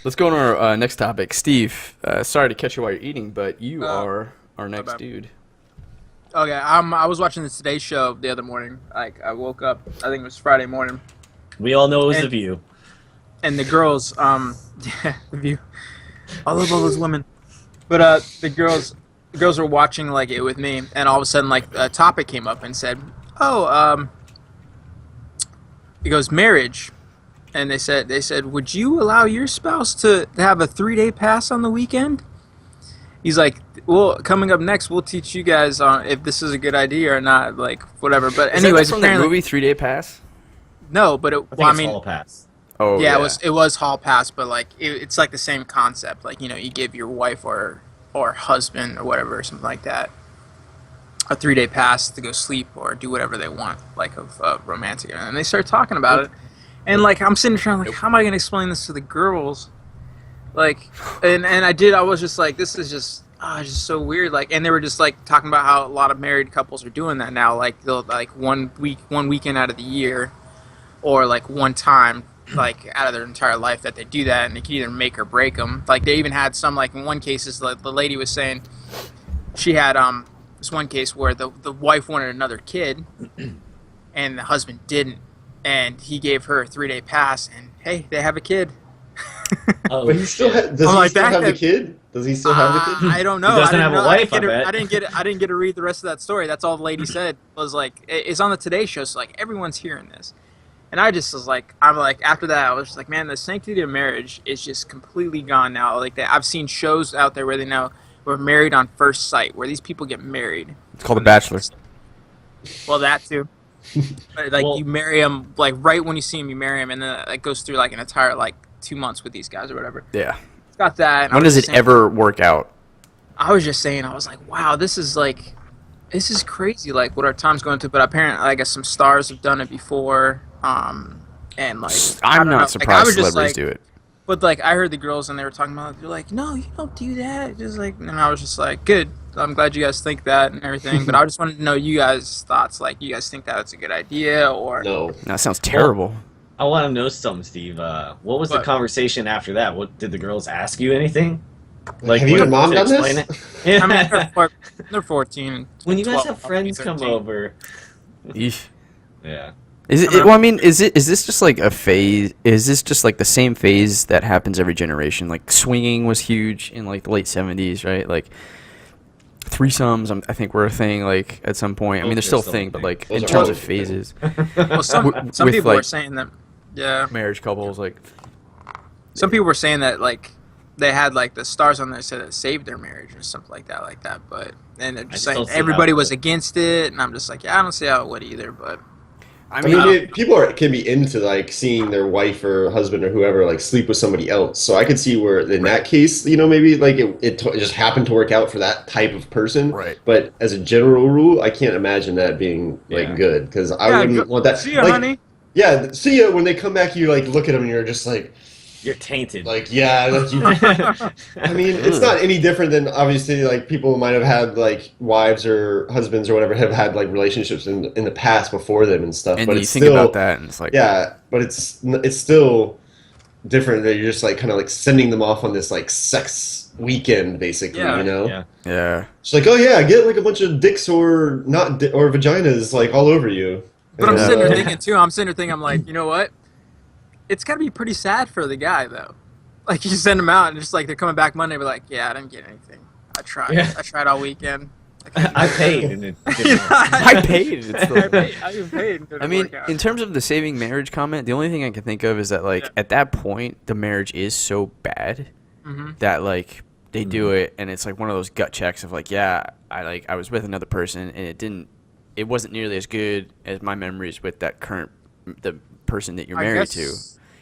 Let's go on our next topic. Steve, sorry to catch you while you're eating, but you are our next dude. Okay, I was watching the Today Show the other morning. Like, I woke up, I think it was Friday morning. We all know it was The View. And the girls, The View. I love all those women. But the girls were watching like it with me, and all of a sudden, like, a topic came up and said, it goes marriage. And they said, would you allow your spouse to have a 3-day pass on the weekend? He's like, well, coming up next, we'll teach you guys on if this is a good idea or not, like, whatever. But anyways, from the movie 3-Day Pass? No, but I mean, Hall Pass. Oh yeah, it was Hall Pass, but like it's like the same concept. Like, you give your wife or husband or whatever, something like that, a 3-day pass to go sleep or do whatever they want, like of romantic. And they started talking about it. And, like, I'm sitting there trying, like, how am I going to explain this to the girls? Like, and I was just like, this is just so weird. Like, and they were just, like, talking about how a lot of married couples are doing that now. Like, they'll, like, one weekend out of the year, or, like, one time, like, out of their entire life that they do that, and they can either make or break them. Like, they even had some, like, in one case, the lady was saying she had, this one case where the wife wanted another kid, and the husband didn't. And he gave her a 3-day pass, and hey, they have a kid. But he still does he still have the kid? Does he still have the kid? I don't know. He doesn't have a wife, I bet. I didn't get to read the rest of that story. That's all the lady said. Was like, it's on the Today Show, so like everyone's hearing this. And I just was like, after that, I was just like, man, the sanctity of marriage is just completely gone now. Like, I've seen shows out there where we're married on first sight, where these people get married. It's called The Bachelor. Well, that too. Like, you marry him, like, right when you see him, you marry him, and then it goes through, like, an entire, like, 2 months with these guys or whatever. Yeah. It's got that. When does it ever work out? I was just saying, I was like, wow, this is crazy, like, what our time's going to, but apparently, I guess some stars have done it before, and, like, I'm not surprised celebrities do it. But, like, I heard the girls, and they were talking about it, they're like, no, you don't do that, just like, and I was just like, good. I'm glad you guys think that and everything, but I just wanted to know you guys' thoughts. Like, you guys think that it's a good idea, or No. That sounds terrible. Well, I want to know something, Steve. What was the conversation after that? What did the girls ask you anything? Like, have you and Mom done this? Yeah. I mean, they're 14. And when you guys 12, have friends come over. Eesh. Yeah. Is it? Well, I mean, is this just like a phase? Is this just like the same phase that happens every generation? Like, swinging was huge in like the late 70s, right? Like, threesomes, I think, were a thing, like, at some point. I mean, they're still a thing, but, like, in terms of phases. Well, some people were saying that, yeah. Marriage couples, like. Some people were saying that, like, they had, like, the stars on there said it saved their marriage or something like that. But, and they're just saying everybody was against it, and I'm just like, yeah, I don't see how it would either, but. I mean, people can be into, like, seeing their wife or husband or whoever, like, sleep with somebody else. So I could see where, in that case, maybe, like, it just happened to work out for that type of person. Right. But as a general rule, I can't imagine that being, like, good. Because I wouldn't want that. See ya, like, honey. Yeah, see ya. When they come back, you, like, look at them and you're just like... You're tainted. Like, yeah, like you, I mean, it's not any different than, obviously, like, people might have had, like, wives or husbands or whatever have had, like, relationships in the past before them and stuff. And but you it's think still, about that, and it's like... Yeah, but it's still different that you're just, like, kind of, like, sending them off on this, like, sex weekend, basically, Yeah. you know? Yeah. Yeah. It's like, oh, yeah, get, like, a bunch of dicks or or vaginas, like, all over you. But I'm And, sitting there thinking, too, I'm like, you know what? It's got to be pretty sad for the guy, though. Like, you send them out, and just, like, they're coming back Monday, but like, yeah, I didn't get anything. I tried. Yeah. I tried all weekend. I paid. And it didn't work. I paid. It's still... I even paid. I mean, in terms of the saving marriage comment, the only thing I can think of is that, like, at that point, the marriage is so bad that, like, they do it, and it's, like, one of those gut checks of, like, yeah, I was with another person, and it wasn't nearly as good as my memories with the person that you're married to.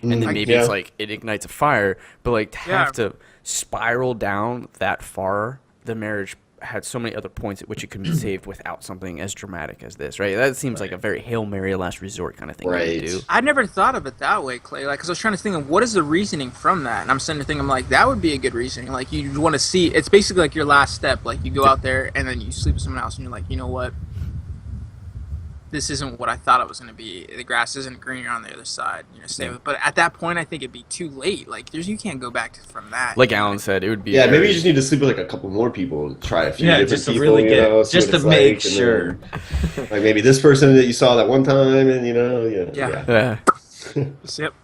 And then maybe it's like it ignites a fire, but like to have to spiral down that far, the marriage had so many other points at which it could be saved without something as dramatic as this, right? That seems like a very Hail Mary last resort kind of thing to do. I never thought of it that way, Clay. Like, because I was trying to think of what is the reasoning from that, and I'm sitting there thinking, I'm like, that would be a good reasoning. Like, you want to see, it's basically like your last step. Like, you go out there and then you sleep with someone else, and you're like, you know what? this isn't what I thought it was going to be. The grass isn't greener on the other side. Stay with. But at that point, I think it'd be too late. Like, you can't go back from that. Like Alan said, it would be. Yeah, maybe you just need to sleep with like a couple more people. Try a few different just to people. really get, see just what to it's make like, sure. Like maybe this person that you saw that one time, and Yeah. Yep.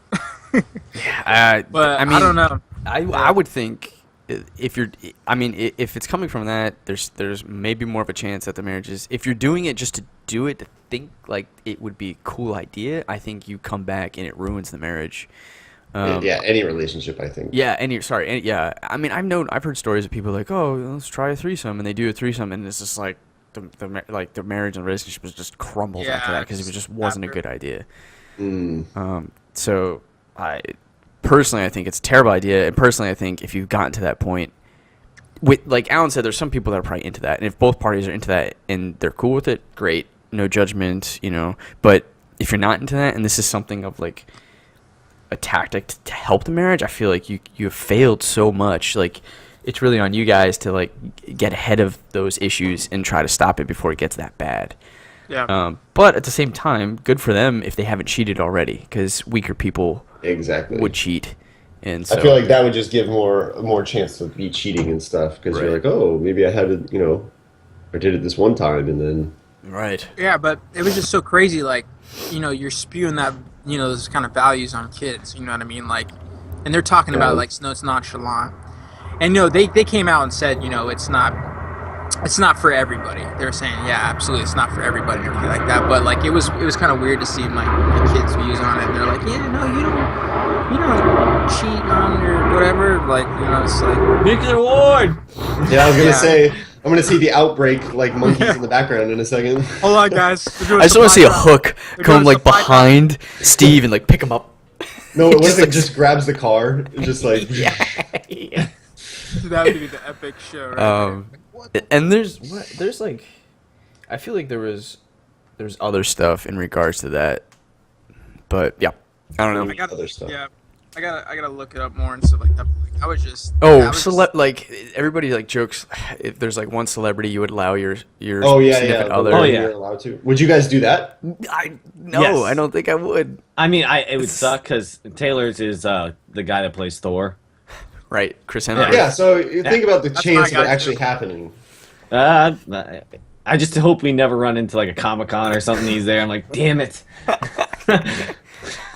But I don't know. I would think if it's coming from that, there's maybe more of a chance that the marriage is. If you're doing it just to do it, to think like it would be a cool idea, I think you come back and it ruins the marriage. Any relationship, I think. Yeah, I mean, I've heard stories of people like, oh, let's try a threesome, and they do a threesome, and it's just like the marriage and relationship was just crumbled after that because it just wasn't a good idea. So I think it's a terrible idea, and personally I think if you've gotten to that point, with like Alan said, there's some people that are probably into that, and if both parties are into that and they're cool with it, great, no judgment, but if you're not into that and this is something of like a tactic to help the marriage, I feel like you have failed so much. Like, it's really on you guys to like get ahead of those issues and try to stop it before it gets that bad. Yeah. But at the same time, good for them if they haven't cheated already, because weaker people would cheat. And so, I feel like that would just give more chance to be cheating and stuff, because you're like, oh, maybe I had it, I did it this one time, and then. Right. Yeah, but it was just so crazy. Like, you're spewing that, those kind of values on kids. You know what I mean? Like, and they're talking about like, no, it's nonchalant. And they came out and said, it's not for everybody. They were saying, yeah, absolutely, it's not for everybody and everything like that. But like, it was kind of weird to see my kids' views on it. And they're like, yeah, no, you don't cheat on your whatever. Like, it's like Nuclear Ward. Yeah, I was gonna say. I'm gonna see the outbreak like monkeys in the background in a second. Hold on, guys. I just want to see a hook come like behind Steve and like pick him up. No, what if it just grabs the car and just like? Yeah. That would be the epic show, right? And there's like, I feel like there's other stuff in regards to that, but yeah, I don't know. Other stuff. Yeah, I gotta look it up more and stuff like that. I was just like everybody like jokes if there's like one celebrity you would allow your significant other. Oh yeah, you're allowed to. Would you guys do that? I Yes. don't think I would. I mean, it would suck because Taylor's is the guy that plays Thor. Right, Chris Hemsworth. Yeah. So you think about the That's chance my of it guy, actually too. happening. I just hope we never run into like a Comic-Con or something. He's there. I'm like, damn it.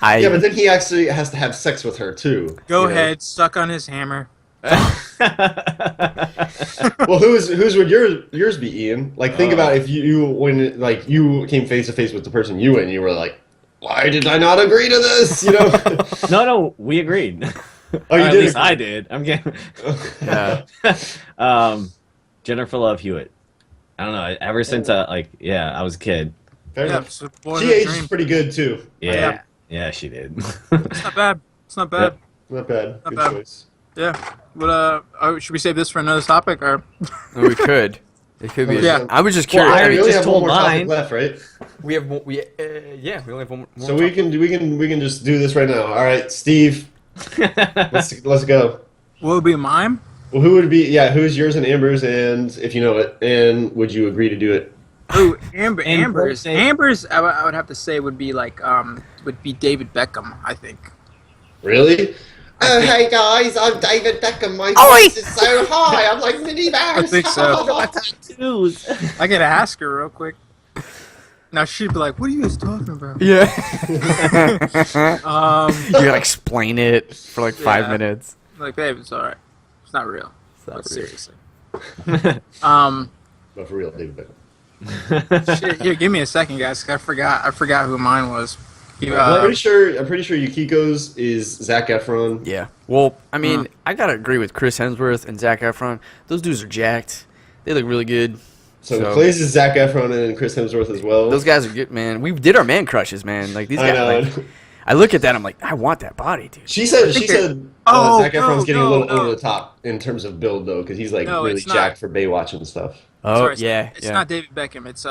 Yeah, but then he actually has to have sex with her too. Go ahead, suck on his hammer. Well, whose would yours be, Ian? Like, think about if when you came face to face with the person you and you were like, why did I not agree to this? No, we agreed. Oh, you At did. least I did. I'm getting. Yeah. Jennifer Love Hewitt. I don't know. Ever since I was a kid. Fair enough. So boy, She aged pretty good too. Yeah, she did. It's not bad. It's not bad. Not bad. Not Good bad. choice. Yeah. But should we save this for another topic or? We could. It could be. Yeah. I was just Well, curious. I We already only just have one told more mine. topic left, right? we only have one more. So we can just do this right now. All right, Steve. let's go. What would be mine? Well, who would be? Yeah, who's yours and Amber's, and if you know it, and would you agree to do it? Oh, Amber's. birthday. Amber's. I would have to say would be like would be David Beckham. I think. Really? Oh, hey guys, I'm David Beckham. My voice is so high. I'm like Minnie Mouse. I think so. Tattoos. I gotta ask her real quick. Now she'd be like, "What are you guys talking about?" Yeah. Um, You gotta explain it for like 5 Yeah. minutes. like, babe, it's all right. It's not real. not But real. seriously. But for real, David Beckham. Shit, here, give me a second, guys. 'Cause I forgot who mine was. I'm pretty sure Yukiko's is Zac Efron. Yeah. Well, I mean, I gotta agree with Chris Hemsworth and Zac Efron. Those dudes are jacked. They look really good. So Clay's is Zac Efron and Chris Hemsworth as well. Those guys are good, man. We did our man crushes, man. Like these I guys. know. Like, I look at that, I'm like, I want that body, dude. She said Zac Efron's getting a little no. over the top in terms of build though, because he's like No, really it's not. jacked for Baywatch and stuff. Oh Sorry, yeah, It's not David Beckham. It's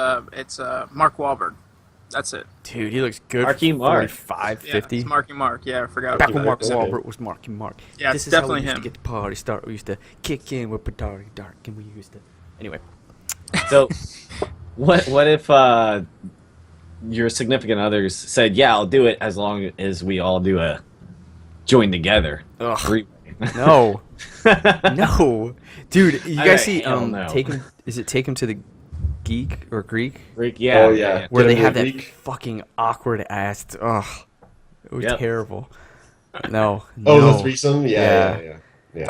Mark Wahlberg. That's it. dude, he looks good. Marky for Mark. 45, Yeah, 50. it's Marky Mark. Yeah, I forgot. Back about when that. Mark Okay. Wahlberg was Marky Mark. Yeah, This it's is how we definitely used him. to get the party started. We used to kick in with Petard Dark, and we used to. Anyway, So, what if your significant others said, "Yeah, I'll do it as long as we all do a join together." Ugh. Three-way. No. No. Dude, you guys see no. Take Him to the Geek or Greek? Greek, yeah. Oh, yeah. Where they Get 'em have to that the Greek. fucking awkward ass. Ugh. It was Yep. terrible. No. Oh, no. the threesome. Yeah. Yeah.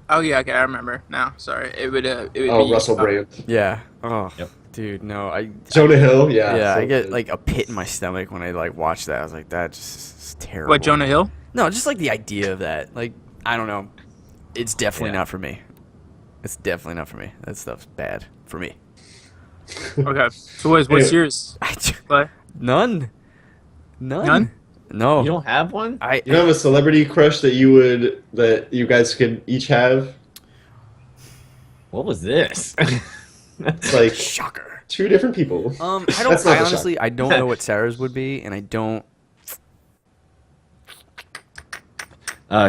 Oh yeah, okay, I remember now. Sorry, it would be Russell Brand, Yeah. Oh. Yep. Dude, no. Jonah Hill. Yeah. Yeah, so I get good. like a pit in my stomach when I like watch that. I was like, that just is terrible. What, Jonah Hill? No, just like the idea of that. Like, I don't know. It's definitely not for me. It's definitely not for me. That stuff's bad for me. Okay, so what's yours? What? None. None? No. You don't have one? I You don't have a celebrity crush that you guys could each have? What was this? It's like shocker. 2 different people. I That's don't. not I a honestly, shock. I don't know what Sarah's would be, and I don't.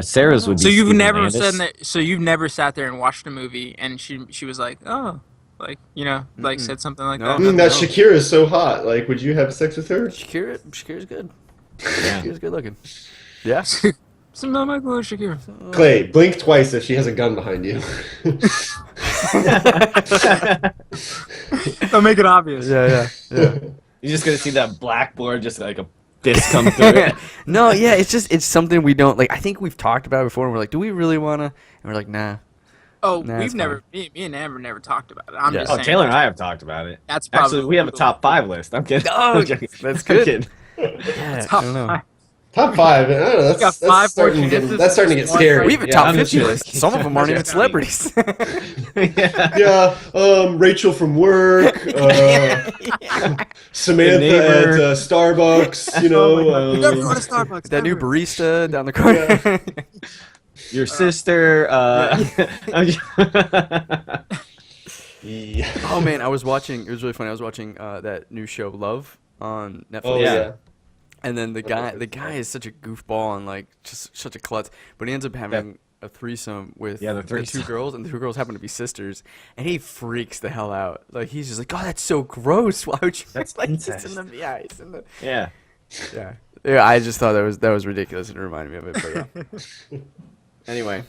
Sarah's would be. So you've Steven never Landis. said that. So you've never sat there and watched a movie, and she was like, oh, like said something like No. that. That Shakira is so hot. Like, would you have sex with her? Shakira's good. Yeah. Shakira's good looking. Yeah. Some Michael or Shakira. Clay, blink twice if she has a gun behind you. Don't make it obvious. Yeah. You're just gonna see that blackboard, just like a fist come through it. No, yeah, it's something we don't like. I think we've talked about it before, and we're like, do we really wanna? And we're like, nah. Oh, Nah, we've it's never, me and Amber never talked about it. I'm Yeah. just Oh, saying. Taylor and I have talked about it. That's probably Actually, we have a top 5 list. I'm kidding. Oh, I'm joking. that's I'm good. kidding. Yeah, Top I don't know. 5. Top 5. I don't know. got 5 starting to more that's starting to get scary. We have a Yeah, top I'm 50 just- list. Some of them aren't even celebrities. Yeah. Yeah, Rachel from work, Samantha neighbor. at Starbucks, you know. You never go to Starbucks. That new ever. barista down the corner. Your sister. Yeah. Oh man, I was watching. It was really funny. I was watching that new show Love on Netflix. Oh, Yeah. yeah. And then the guy is such a goofball and like just such a klutz, but he ends up having a threesome with Yeah, the the 2 threesome. girls, and the 2 girls happen to be sisters, and he freaks the hell out. Like he's just like, "Oh, that's so gross. Why would you?" That's like incest. It's in the, yeah, it's in the Yeah. yeah. I just thought that was ridiculous. It reminded me of it. But yeah. Anyway,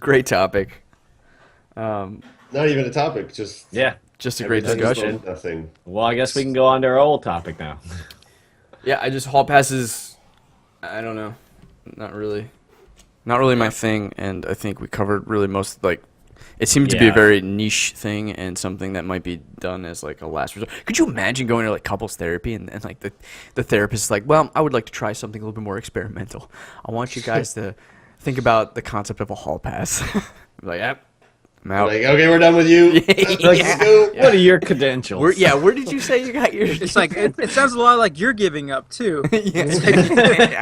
great topic. Not even a topic, just Yeah. Just a great everything's discussion. going Nothing. Well, I guess we can go on to our old topic now. Yeah, I just hall passes. I don't know, not really my thing, and I think we covered really most like. It seemed to be a Yeah. very niche thing and something that might be done as like a last resort. Could you imagine going to like couples therapy and like the therapist is like, well, I would like to try something a little bit more experimental. I want you guys to think about the concept of a hall pass. Like, yep, I'm out. Like, okay, we're done with you. Yeah. Let's go. What are your credentials? Where did you say you got your? It's like it sounds a lot like you're giving up too. Yeah.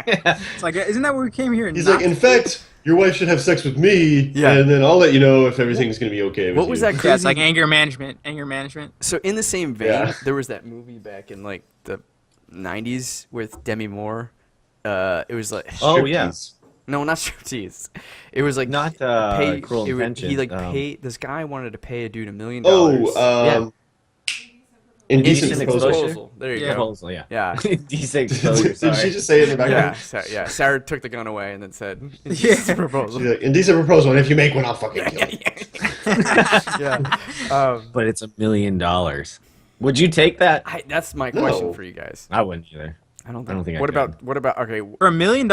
It's like, isn't that what we came here? He's not like, in fact, your wife should have sex with me, Yeah. and then I'll let you know if everything's going to be okay with What was you. that Yeah, crazy? it's like anger management. Anger management. So in the same vein, Yeah. there was that movie back in like the '90s with Demi Moore. It was like Oh, yeah. Striptease. no, not striptease. It was like Not pay, Cruel it would- Intention. He like paid this guy wanted to pay a dude $1 million. Oh, indecent Indecent proposal. Exposure. There you Yeah. go. Proposal, yeah. Yeah. Decent exposure, Did sorry. she just say it in the Yeah, background? Sarah took the gun away and then said, Yeah. "It's a proposal." She's like, indecent proposal, and if you make one, I'll fucking kill you. Yeah. But it's $1 million. Would you take that? That's my question No. for you guys. I wouldn't either. I don't think. I don't think I What could. about? Okay. For $1 million?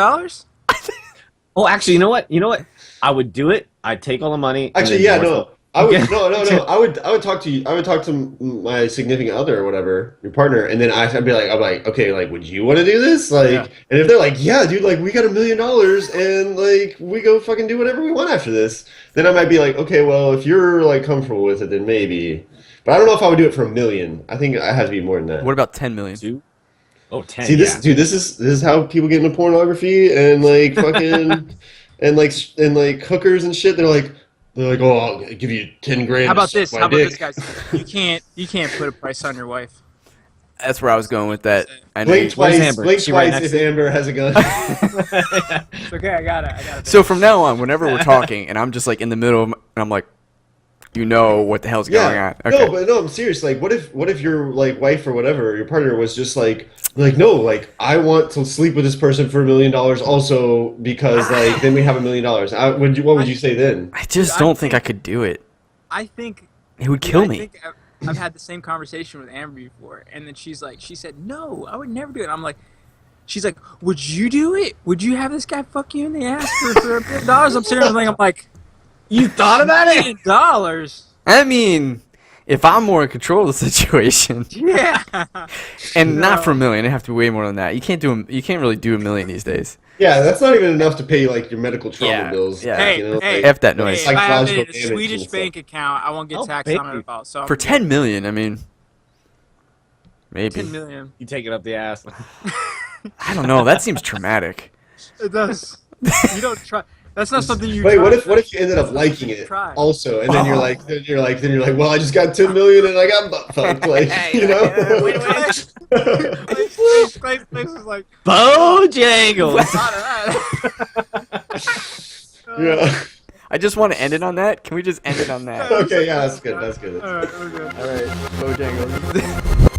Oh, actually, you know what? I would do it. I'd take all the money. and Actually, then yeah, divorce no. I would Yeah. no. I would talk to you. I would talk to my significant other or whatever, your partner, and then I'd be like, okay, like, would you want to do this? Like, Yeah. and if they're like, yeah, dude, like, we got $1 million, and like, we go fucking do whatever we want after this, then I might be like, okay, well, if you're like comfortable with it, then maybe. But I don't know if I would do it for $1 million. I think I have to be more than that. What about 10 million? Two? Oh, 10. See this, yeah. dude. This is how people get into pornography and like fucking and like hookers and shit. They're like, oh, I'll give you 10 grand. How to about suck this? my How about dick." this, guys? You can't put a price on your wife. That's where I was going with that. I know Blink you- twice. Amber? Blink She right twice next if to Amber has a gun. It's okay, I got it. So from now on, whenever we're talking and I'm just like in the middle of, and I'm like, you know what the hell's going on. Okay. No, but no, I'm serious. Like, what if your like wife or whatever, your partner was just like no, like I want to sleep with this person for $1 million also because like then we have $1 million. What would you say then? I just don't think I could do it. I think it would kill me. I think I've had the same conversation with Amber before, and then she said, no, I would never do it. I'm like, she's like, would you do it? Would you have this guy fuck you in the ass for $1 million? I'm sitting there like, I'm like, you thought about it? $1 million? I mean, if I'm more in control of the situation, yeah, and not for $1 million, it'd have to be way more than that. You can't really do $1 million these days. Yeah, that's not even enough to pay like your medical trauma bills. Yeah. Hey, you know, hey, F that noise. Hey, if I have it in a Psychological Swedish damage bank account, I won't get taxed on it at all. So For $10 million, I mean, maybe. $10 million. You take it up the ass. I don't know. That seems traumatic. It does. You don't try. That's not something you. Wait, try. what if you ended up liking it Try. also, and then you're like, well, I just got $10 million and I got butt fucked, like, you know? Clay's face is like Bojangles. Yeah. I just want to end it on that. Can we just end it on that? Okay, yeah, that's good. That's good. All right, we're good. All right, Bojangles.